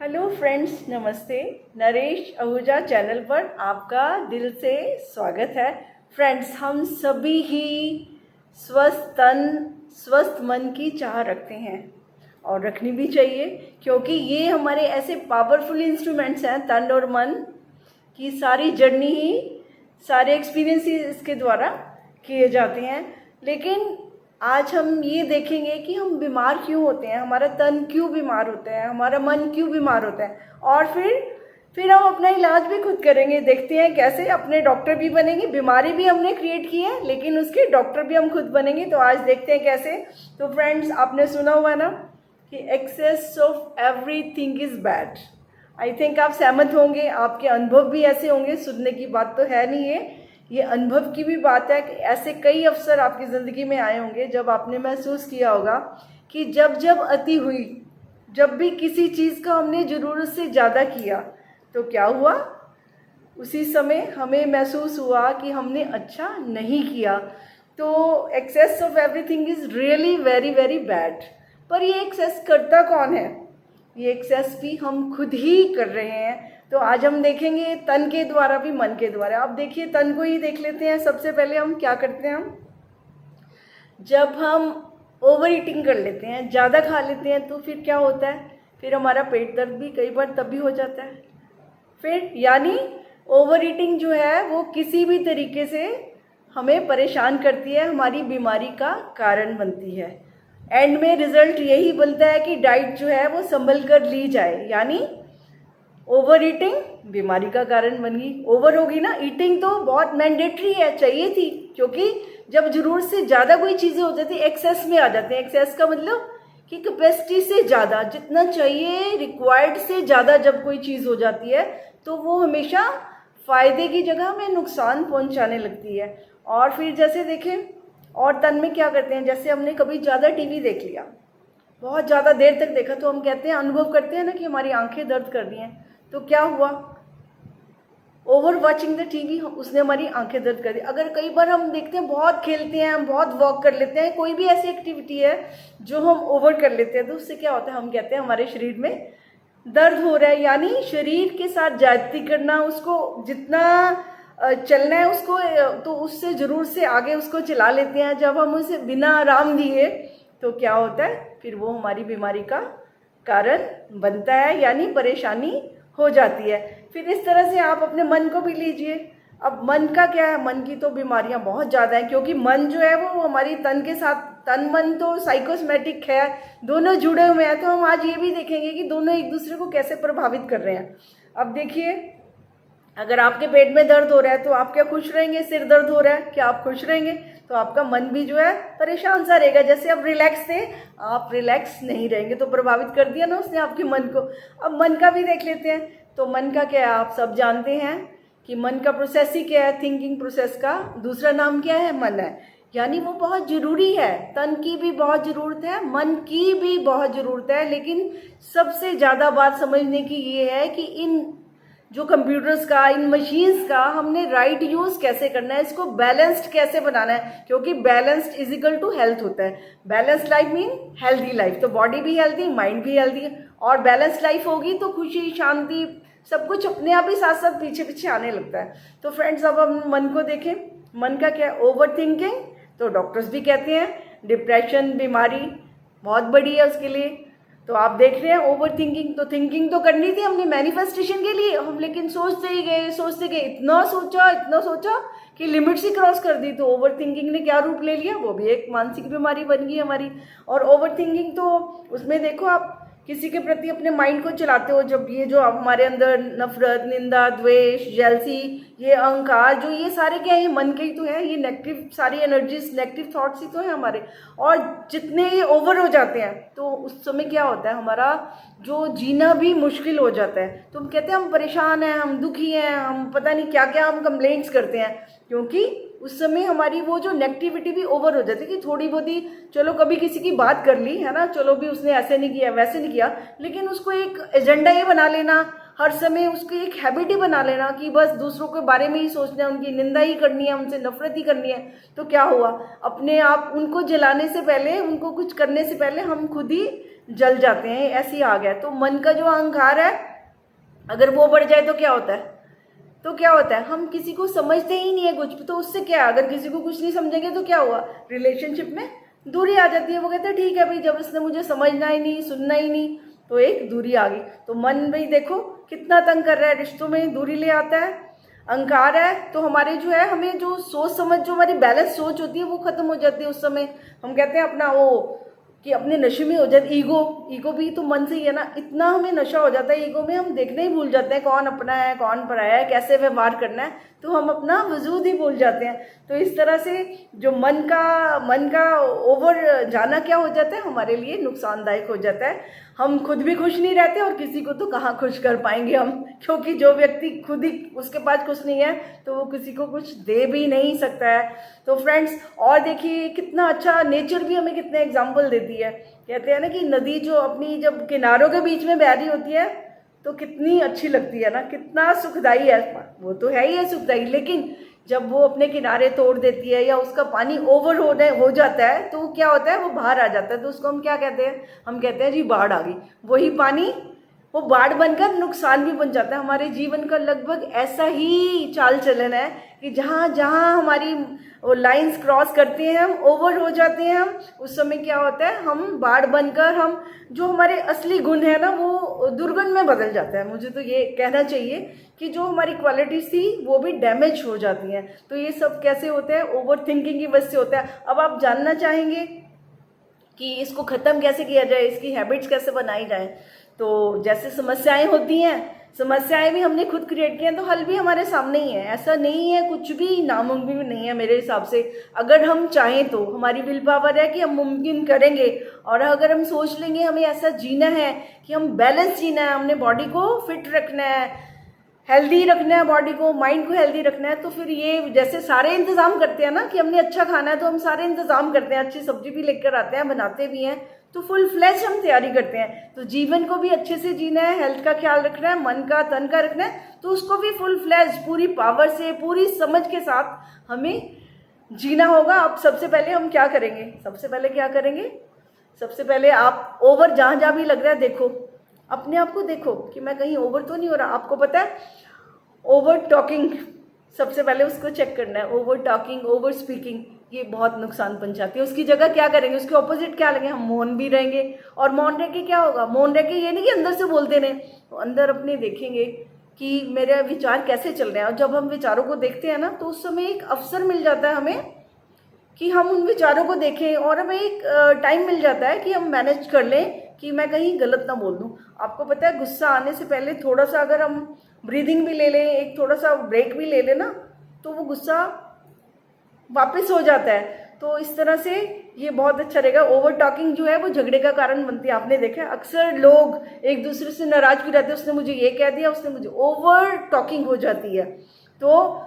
Hello friends, नमस्ते। Naresh Ahuja channel पर आपका दिल से स्वागत है। फ्रेंड्स, हम सभी ही स्वस्थ तन स्वस्थ मन की चाह रखते हैं और रखनी भी चाहिए, क्योंकि ये हमारे ऐसे पावरफुल इंस्ट्रूमेंट्स हैं। तन और मन की सारी जर्नी ही सारे एक्सपीरियंस इसके द्वारा किए जाते हैं। लेकिन आज हम ये देखेंगे कि हम बीमार क्यों होते हैं, हमारा तन क्यों बीमार होता है, हमारा मन क्यों बीमार होता है, और फिर हम अपना इलाज भी खुद करेंगे। देखते हैं कैसे अपने डॉक्टर भी बनेंगे। बीमारी भी हमने क्रिएट की है, लेकिन उसके डॉक्टर भी हम खुद बनेंगे। तो आज देखते हैं कैसे। तो फ्रेंड्स, आपने सुना हुआ ना कि excess of everything is bad. I think आप सहमत होंगे, आपके अनुभव भी ऐसे होंगे। सुनने की बात तो है नहीं, ये अनुभव की भी बात है कि ऐसे कई अवसर आपकी ज़िंदगी में आए होंगे जब आपने महसूस किया होगा कि जब जब अति हुई, जब भी किसी चीज़ का हमने ज़रूरत से ज़्यादा किया तो क्या हुआ, उसी समय हमें महसूस हुआ कि हमने अच्छा नहीं किया। तो excess of everything is really very very bad. पर ये एक्सेस करता कौन है? ये एक्सेस भी हम खुद ही कर रहे हैं। तो आज हम देखेंगे तन के द्वारा भी मन के द्वारा। आप देखिए, तन को ही देख लेते हैं। सबसे पहले हम क्या करते हैं, हम जब हम ओवर ईटिंग कर लेते हैं, ज़्यादा खा लेते हैं, तो फिर क्या होता है, फिर हमारा पेट दर्द भी कई बार तब भी हो जाता है। फिर यानी ओवर ईटिंग जो है वो किसी भी तरीके से हमें परेशान करती है, हमारी बीमारी का कारण बनती है। एंड में रिजल्ट यही बनता है कि डाइट जो है वो संभल कर ली जाए, यानी ओवर ईटिंग बीमारी का कारण बन गई। ओवर होगी ना, ईटिंग तो बहुत मैंडेटरी है, चाहिए थी, क्योंकि जब जरूरत से ज़्यादा कोई चीज़ें हो जाती है एक्सेस में आ जाते हैं। एक्सेस का मतलब कि कैपेसिटी से ज़्यादा, जितना चाहिए रिक्वायर्ड से ज़्यादा जब कोई चीज़ हो जाती है तो वो हमेशा फ़ायदे की जगह हमें नुकसान पहुंचाने लगती है। और फिर जैसे देखें, और तन में क्या करते हैं, जैसे हमने कभी ज़्यादा टीवी देख लिया, बहुत ज़्यादा देर तक देखा, तो हम कहते हैं, अनुभव करते हैं ना कि हमारी आंखें दर्द कर रही हैं। तो क्या हुआ, ओवर वॉचिंग द टीवी, उसने हमारी आंखें दर्द कर दी। अगर कई बार हम देखते हैं, बहुत खेलते हैं, हम बहुत वॉक कर लेते हैं, कोई भी ऐसी एक्टिविटी है जो हम ओवर कर लेते हैं, तो उससे क्या होता है, हम कहते हैं हमारे शरीर में दर्द हो रहा है। यानी शरीर के साथ ज्यादती करना, उसको जितना चलना है उसको, तो उससे जरूर से आगे उसको चला लेते हैं। जब हम उसे बिना आराम दिए, तो क्या होता है, फिर वो हमारी बीमारी का कारण बनता है, यानी परेशानी हो जाती है। फिर इस तरह से आप अपने मन को भी लीजिए। अब मन का क्या है, मन की तो बीमारियां बहुत ज़्यादा हैं, क्योंकि मन जो है वो हमारी तन के साथ, तन मन तो साइकोसोमैटिक है, दोनों जुड़े हुए हैं। तो हम आज ये भी देखेंगे कि दोनों एक दूसरे को कैसे प्रभावित कर रहे हैं। अब देखिए, अगर आपके पेट में दर्द हो रहा है तो आप क्या खुश रहेंगे? सिर दर्द हो रहा है, क्या आप खुश रहेंगे? तो आपका मन भी जो है परेशान सा रहेगा। जैसे आप रिलैक्स थे, आप रिलैक्स नहीं रहेंगे, तो प्रभावित कर दिया ना उसने आपके मन को। अब मन का भी देख लेते हैं। तो मन का क्या है, आप सब जानते हैं कि मन का प्रोसेस ही क्या है, थिंकिंग प्रोसेस का दूसरा नाम क्या है, मन है। यानी वो बहुत ज़रूरी है। तन की भी बहुत ज़रूरत है, मन की भी बहुत ज़रूरत है, लेकिन सबसे ज़्यादा बात समझने की ये है कि इन जो कंप्यूटर्स का, इन मशीन्स का हमने राइट यूज़ कैसे करना है, इसको बैलेंस्ड कैसे बनाना है। क्योंकि balanced is equal to health होता है। Balanced life mean healthy life. तो बॉडी भी हेल्दी, माइंड भी हेल्दी, और बैलेंस्ड लाइफ होगी तो खुशी, शांति, सब कुछ अपने आप ही साथ साथ पीछे पीछे आने लगता है। तो फ्रेंड्स, अब हम मन को देखें। मन का क्या है, ओवर थिंकिंग। तो डॉक्टर्स भी कहते हैं डिप्रेशन बीमारी बहुत बड़ी है उसके लिए। तो आप देख रहे हैं ओवर थिंकिंग, तो थिंकिंग तो करनी थी हमने मैनिफेस्टेशन के लिए, हम लेकिन सोचते ही गए, सोचते गए, इतना सोचा कि लिमिट्स ही क्रॉस कर दी। तो ओवर थिंकिंग ने क्या रूप ले लिया, वो भी एक मानसिक बीमारी बन गई हमारी। और ओवर थिंकिंग तो उसमें देखो, आप किसी के प्रति अपने माइंड को चलाते हो, जब ये जो हमारे अंदर नफरत, निंदा, द्वेष, जेलसी, ये अहंकार, जो ये सारे क्या है, ये मन के ही तो है। ये नेगेटिव सारी एनर्जीज, नेगेटिव थॉट्स ही तो है हमारे। और जितने ये ओवर हो जाते हैं तो उस समय क्या होता है, हमारा जो जीना भी मुश्किल हो जाता है। तो हम कहते हैं हम परेशान हैं, हम दुखी हैं, हम पता नहीं क्या क्या हम कंप्लेंट्स करते हैं, क्योंकि उस समय हमारी वो जो नेगेटिविटी भी ओवर हो जाती है। कि थोड़ी बहुत ही, चलो कभी किसी की बात कर ली है ना, चलो भी उसने ऐसे नहीं किया, वैसे नहीं किया, लेकिन उसको एक एजेंडा ये बना लेना, हर समय उसकी एक हैबिट ही बना लेना कि बस दूसरों के बारे में ही सोचना है, उनकी निंदा ही करनी है, उनसे नफरत ही करनी है। तो क्या हुआ, अपने आप उनको जलाने से पहले, उनको कुछ करने से पहले हम खुद ही जल जाते हैं, ऐसी आग है। तो मन का जो अहंकार है अगर वो बढ़ जाए तो क्या होता है, तो क्या होता है, हम किसी को समझते ही नहीं है कुछ, तो उससे क्या, अगर किसी को कुछ नहीं समझेंगे तो क्या हुआ, रिलेशनशिप में दूरी आ जाती है। वो कहते हैं ठीक है भाई, जब इसने मुझे समझना ही नहीं, सुनना ही नहीं, तो एक दूरी आ गई। तो मन भाई देखो कितना तंग कर रहा है, रिश्तों में दूरी ले आता है। अहंकार है तो हमारे जो है, हमें जो सोच समझ, जो हमारी बैलेंस सोच होती है वो खत्म हो जाती है। उस समय हम कहते हैं अपना वो कि अपने नशे में हो जाते, ईगो भी तो मन से ही है ना, इतना हमें नशा हो जाता है ईगो में, हम देखना ही भूल जाते हैं कौन अपना है कौन पराया है, कैसे व्यवहार करना है, तो हम अपना वजूद ही भूल जाते हैं। तो इस तरह से जो मन का ओवर जाना क्या हो जाता है, हमारे लिए नुकसानदायक हो जाता है। हम खुद भी खुश नहीं रहते और किसी को तो कहाँ खुश कर पाएंगे हम, क्योंकि जो व्यक्ति खुद ही उसके पास कुछ नहीं है तो वो किसी को कुछ दे भी नहीं सकता है। तो फ्रेंड्स, और देखिए कितना अच्छा नेचर भी हमें कितने एग्जाम्पल देती है। कहते हैं ना कि नदी जो अपनी जब किनारों के बीच में बह रही होती है तो कितनी अच्छी लगती है ना, कितना सुखदाई है, वो तो है ही है सुखदाई, लेकिन जब वो अपने किनारे तोड़ देती है या उसका पानी ओवर हो जाता है तो क्या होता है, वो बाहर आ जाता है, तो उसको हम क्या कहते हैं, हम कहते हैं जी बाढ़ आ गई। वही पानी वो बाढ़ बनकर नुकसान भी बन जाता है। हमारे जीवन का लगभग ऐसा ही चाल चलन है कि जहाँ जहाँ हमारी वो लाइंस क्रॉस करते हैं, हम ओवर हो जाते हैं, हम उस समय क्या होता है, हम बाढ़ बनकर हम जो हमारे असली गुण है ना वो दुर्गुण में बदल जाता है। मुझे तो ये कहना चाहिए कि जो हमारी क्वालिटीज थी वो भी डैमेज हो जाती हैं। तो ये सब कैसे होता है, ओवर थिंकिंग की वजह से होता है। अब आप जानना चाहेंगे कि इसको ख़त्म कैसे किया जाए, इसकी हैबिट्स कैसे बनाई जाए। तो जैसे समस्याएं होती हैं, समस्याएं भी हमने खुद क्रिएट की हैं, तो हल भी हमारे सामने ही है। ऐसा नहीं है, कुछ भी नामुमकिन नहीं है मेरे हिसाब से। अगर हम चाहें तो हमारी विल पावर है कि हम मुमकिन करेंगे, और अगर हम सोच लेंगे हमें ऐसा जीना है कि हम बैलेंस जीना है, हमने बॉडी को फिट रखना है, हेल्दी रखना है, बॉडी को, माइंड को हेल्दी रखना है, तो फिर ये जैसे सारे इंतजाम करते हैं ना कि हमने अच्छा खाना है तो हम सारे इंतजाम करते हैं, अच्छी सब्जी भी लेकर आते हैं, बनाते भी हैं, तो फुल फ्लैश हम तैयारी करते हैं। तो जीवन को भी अच्छे से जीना है, हेल्थ का ख्याल रखना है, मन का तन का रखना है, तो उसको भी फुल फ्लैश पूरी पावर से, पूरी समझ के साथ हमें जीना होगा। अब सबसे पहले हम क्या करेंगे, सबसे पहले आप ओवर जहाँ भी लग रहा है देखो, अपने आप को देखो कि मैं कहीं ओवर तो नहीं हो रहा। आपको पता है ओवर टॉकिंग, सबसे पहले उसको चेक करना है। ओवर टॉकिंग, ओवर स्पीकिंग, ये बहुत नुकसान पहुंचाती है। उसकी जगह क्या करेंगे, उसके ऑपोजिट क्या लेंगे, हम मौन भी रहेंगे। और मौन रह के क्या होगा, मौन रह के ये नहीं कि अंदर से बोलते रहे, तो अंदर अपने देखेंगे कि मेरे विचार कैसे चल रहे हैं। और जब हम विचारों को देखते हैं ना तो उस समय एक अवसर मिल जाता है हमें कि हम उन विचारों को देखें, और हमें एक टाइम मिल जाता है कि हम मैनेज कर लें कि मैं कहीं गलत ना बोल दूं। आपको पता है गुस्सा आने से पहले थोड़ा सा अगर हम ब्रीदिंग भी ले लें, एक थोड़ा सा ब्रेक भी ले लें ना, तो वो गुस्सा वापस हो जाता है। तो इस तरह से ये बहुत अच्छा रहेगा। ओवर टॉकिंग जो है वो झगड़े का कारण बनती है। आपने देखा है अक्सर लोग एक दूसरे से नाराज भी रहते हैं, उसने मुझे ये कह दिया, उसने मुझे, ओवर टॉकिंग हो जाती है। तो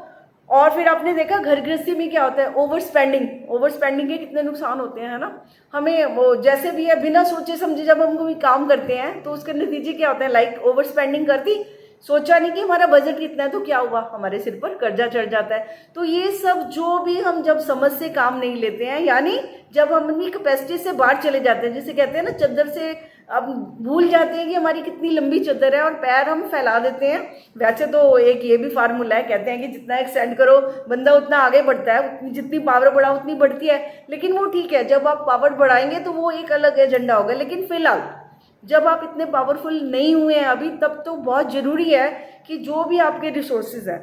और फिर आपने देखा घर गृहस्थी में क्या होता है, ओवर स्पेंडिंग के कितने नुकसान होते हैं, है ना। हमें वो जैसे भी है बिना सोचे समझे जब हम कोई काम करते हैं तो उसके नतीजे क्या होते हैं, लाइक ओवर स्पेंडिंग कर दी, सोचा नहीं कि हमारा बजट कितना है, तो क्या हुआ, हमारे सिर पर कर्जा चढ़ जाता है। तो ये सब जो भी हम जब समझ से काम नहीं लेते हैं, यानी जब हम अपनी कैपेसिटी से बाहर चले जाते हैं, जिसे कहते हैं ना चद्दर से, अब भूल जाते हैं कि हमारी कितनी लंबी चद्दर है और पैर हम फैला देते हैं। वैसे तो एक ये भी फार्मूला है, कहते हैं कि जितना एक्सटेंड करो बंदा उतना आगे बढ़ता है, जितनी पावर बढ़ाओ उतनी बढ़ती है। लेकिन वो ठीक है, जब आप पावर बढ़ाएंगे तो वो एक अलग एजेंडा होगा। लेकिन फिलहाल जब आप इतने पावरफुल नहीं हुए हैं अभी, तब तो बहुत ज़रूरी है कि जो भी आपके रिसोर्सेज हैं,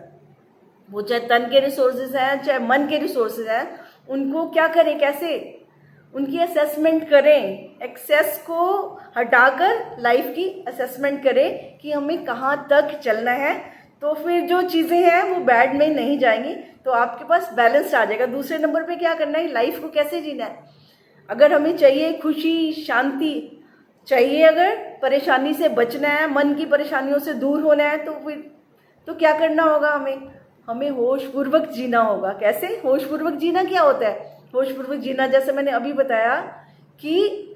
वो चाहे तन के रिसोर्सेज हैं चाहे मन के रिसोर्सेज हैं, उनको क्या करें, कैसे उनकी असेसमेंट करें। एक्सेस को हटाकर लाइफ की असेसमेंट करें कि हमें कहाँ तक चलना है। तो फिर जो चीज़ें हैं वो बैड में नहीं जाएंगी, तो आपके पास बैलेंस आ जाएगा। दूसरे नंबर पे क्या करना है, लाइफ को कैसे जीना है। अगर हमें चाहिए खुशी, शांति चाहिए, अगर परेशानी से बचना है, मन की परेशानियों से दूर होना है, तो फिर तो क्या करना होगा, हमें होशपूर्वक जीना होगा। कैसे होशपूर्वक जीना, क्या होता है होशपूर्वक जीना, जैसे मैंने अभी बताया कि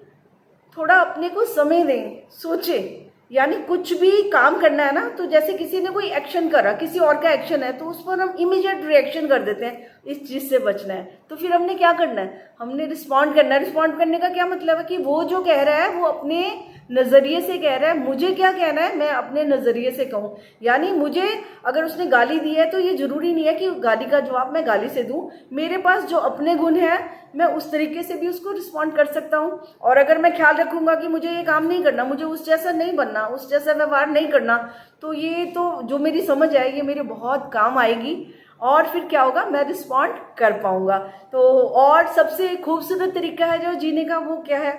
थोड़ा अपने को समय दें, सोचें। यानी कुछ भी काम करना है ना, तो जैसे किसी ने कोई एक्शन करा, किसी और का एक्शन है, तो उस पर हम इमीडिएट रिएक्शन कर देते हैं। इस चीज़ से बचना है तो फिर हमने क्या करना है, हमने रिस्पॉन्ड करना है। रिस्पॉन्ड करने का क्या मतलब है कि वो जो कह रहा है वो अपने नज़रिए से कह रहा है, मुझे क्या कहना है मैं अपने नज़रिए से कहूँ। यानी मुझे अगर उसने गाली दी है तो ये ज़रूरी नहीं है कि गाली का जवाब मैं गाली से दूँ। मेरे पास जो अपने गुण हैं मैं उस तरीके से भी उसको रिस्पॉन्ड कर सकता हूँ। और अगर मैं ख्याल रखूँगा कि मुझे ये काम नहीं करना, मुझे उस जैसा नहीं बनना, उस जैसा व्यवहार नहीं करना, तो ये तो जो मेरी समझ है ये मेरे बहुत काम आएगी। और फिर क्या होगा, मैं रिस्पॉन्ड कर पाऊँगा। तो और सबसे खूबसूरत तरीका है जो जीने का, वो क्या है,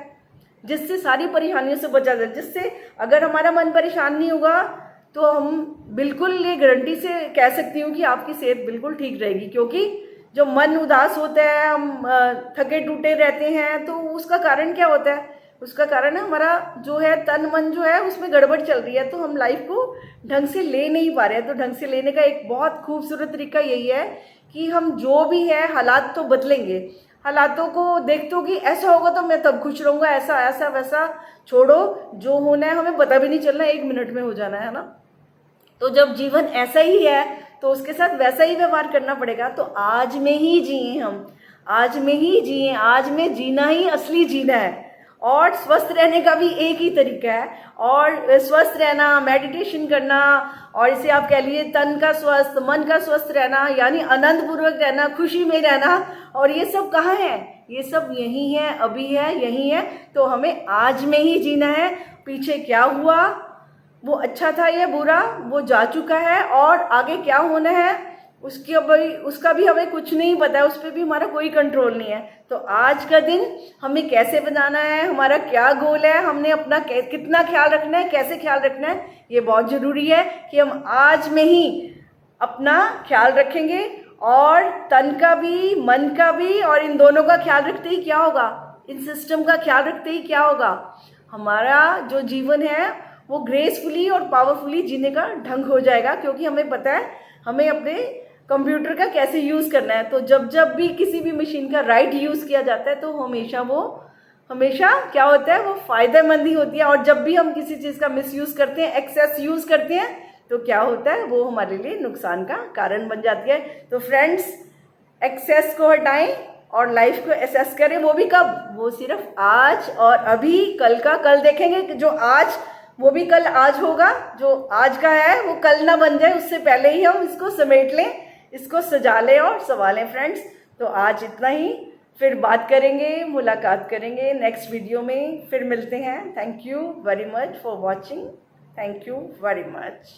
जिससे सारी परेशानियों से बचा जाए। जिससे अगर हमारा मन परेशान नहीं होगा तो हम बिल्कुल ये गारंटी से कह सकती हूँ कि आपकी सेहत बिल्कुल ठीक रहेगी। क्योंकि जो मन उदास होता है, हम थके टूटे रहते हैं, तो उसका कारण क्या होता है, उसका कारण है हमारा जो है तन मन जो है उसमें गड़बड़ चल रही है। तो हम लाइफ को ढंग से ले नहीं पा रहे हैं। तो ढंग से लेने का एक बहुत खूबसूरत तरीका यही है कि हम जो भी है, हालात तो बदलेंगे, हालातों को देखते हो कि ऐसा होगा तो मैं तब खुश रहूँगा, ऐसा ऐसा वैसा छोड़ो, जो होना है हमें पता भी नहीं चलना, 1 मिनट में हो जाना है ना। तो जब जीवन ऐसा ही है तो उसके साथ वैसा ही व्यवहार करना पड़ेगा। तो आज में ही जिए, हम आज में ही जिए, आज में जीना ही असली जीना है। और स्वस्थ रहने का भी एक ही तरीका है। और स्वस्थ रहना, मेडिटेशन करना, और इसे आप कह लीजिए तन का स्वस्थ, मन का स्वस्थ रहना, यानी आनंद पूर्वक रहना, खुशी में रहना। और ये सब कहाँ है, ये सब यही है, अभी है, यही है। तो हमें आज में ही जीना है। पीछे क्या हुआ, वो अच्छा था या बुरा, वो जा चुका है। और आगे क्या होना है उसका भी हमें कुछ नहीं पता है, उस पर भी हमारा कोई कंट्रोल नहीं है। तो आज का दिन हमें कैसे बनाना है, हमारा क्या गोल है, हमने अपना कितना ख्याल रखना है, कैसे ख्याल रखना है, ये बहुत ज़रूरी है कि हम आज में ही अपना ख्याल रखेंगे। और तन का भी, मन का भी, और इन दोनों का ख्याल रखते ही क्या होगा, इन सिस्टम का ख्याल रखते ही क्या होगा, हमारा जो जीवन है वो ग्रेसफुली और पावरफुली जीने का ढंग हो जाएगा। क्योंकि हमें पता है हमें अपने कंप्यूटर का कैसे यूज़ करना है। तो जब जब भी किसी भी मशीन का राइट यूज़ किया जाता है तो हमेशा क्या होता है, वो फ़ायदेमंद ही होती है। और जब भी हम किसी चीज़ का मिसयूज़ करते हैं, एक्सेस यूज़ करते हैं, तो क्या होता है, वो हमारे लिए नुकसान का कारण बन जाती है। तो फ्रेंड्स, एक्सेस को हटाएं और लाइफ को एसेस करें। वो भी कब, वो सिर्फ आज और अभी। कल का कल देखेंगे कि जो आज, वो भी कल आज होगा। जो आज का है वो कल ना बन जाए, उससे पहले ही हम इसको समेट लें, इसको सजा लें और संभालें फ्रेंड्स। तो आज इतना ही, फिर बात करेंगे, मुलाकात करेंगे नेक्स्ट वीडियो में, फिर मिलते हैं। Thank you very much for watching. Thank you very much.